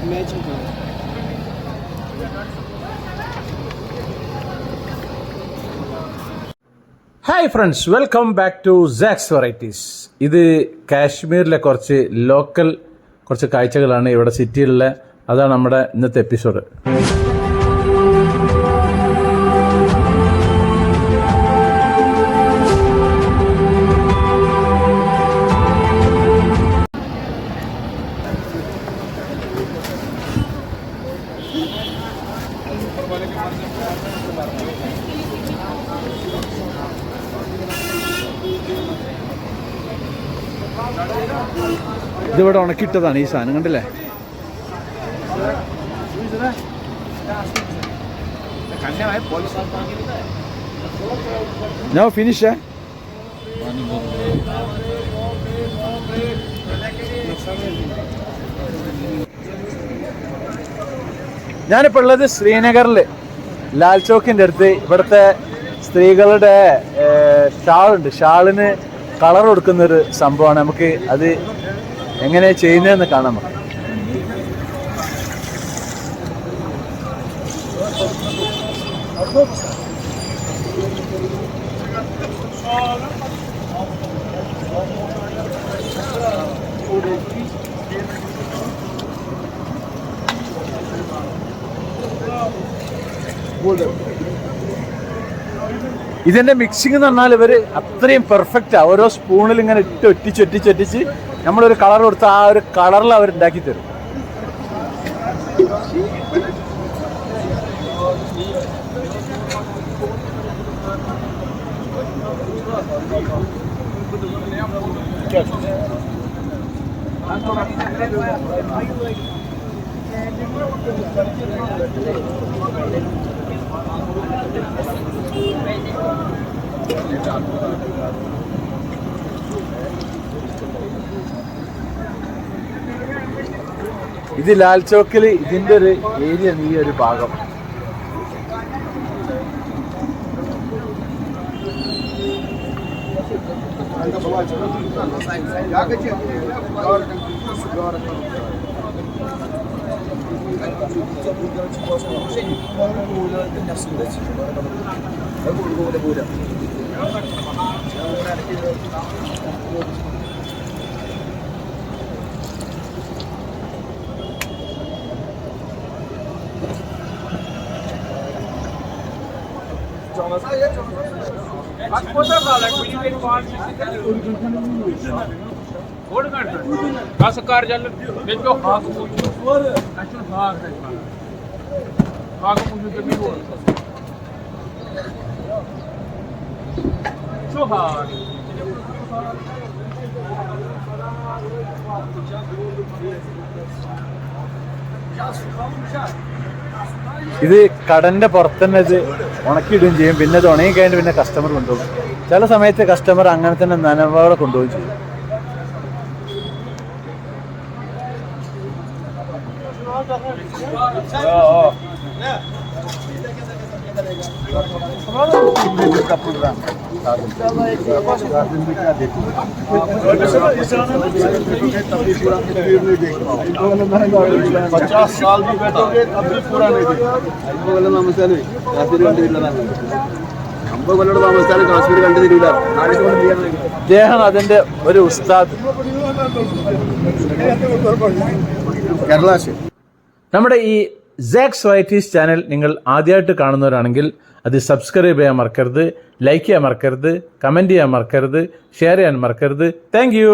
Matching colour. Hi friends, welcome back to Saks Varieties. ഇത് കാശ്മീരിലെ കുറച്ച് കാഴ്ചകളാണ് ഇവിടെ സിറ്റിയിലുള്ള. അതാണ് നമ്മുടെ ഇന്നത്തെ എപ്പിസോഡ്. ഇതിവിടെ ഉണക്കിയിട്ടതാണ് ഈ സാധനം, കണ്ടില്ലേ? No finish. ഞാനിപ്പോൾ ഉള്ളത് ശ്രീനഗറിൽ ലാൽ ചോക്കിൻ്റെ അടുത്ത്. ഇവിടുത്തെ സ്ത്രീകളുടെ ഷാളിന് കളർ കൊടുക്കുന്നൊരു സംഭവമാണ്. നമുക്ക് അത് എങ്ങനെ ചെയ്യുന്നതെന്ന് കാണാം. ഇതിന്റെ മിക്സിംഗ് എന്ന് പറഞ്ഞാൽ ഇവര് അത്രയും പെർഫെക്റ്റാ. ഓരോ സ്പൂണിൽ ഇങ്ങനെ ഇട്ട് ഒറ്റിച്ച് നമ്മളൊരു കളർ കൊടുത്ത ആ ഒരു കളറിൽ അവർ ഉണ്ടാക്കി തരും. ഇത് ലാൽ ചോക്കിൽ ഇതിന്റെ ഒരു ഏരിയ, ഈ ഒരു ഭാഗം. ഇത് കടന്റെ പുറത്തന്നെ ഇത് ഉണക്കിയിടുകയും ചെയ്യും. പിന്നെ ഇത് ഉണങ്ങി കഴിഞ്ഞിട്ട് പിന്നെ കസ്റ്റമർ കൊണ്ടുപോകും. ചില സമയത്ത് കസ്റ്റമർ അങ്ങനെ തന്നെ നനവോടെ കൊണ്ടുപോവുകയും ചെയ്യും. അദ്ദേഹം അതിന്റെ ഒരു ഉസ്താദ്. നമ്മുടെ ഈ സാക്സ് വെറൈറ്റീസ് ചാനൽ നിങ്ങൾ ആദ്യമായിട്ട് കാണുന്നവരാണെങ്കിൽ അത് സബ്സ്ക്രൈബ് ചെയ്യാൻ മറക്കരുത്, ലൈക്ക് ചെയ്യാൻ മറക്കരുത്, കമൻറ്റ് ചെയ്യാൻ മറക്കരുത്, ഷെയർ ചെയ്യാൻ മറക്കരുത്. Thank you.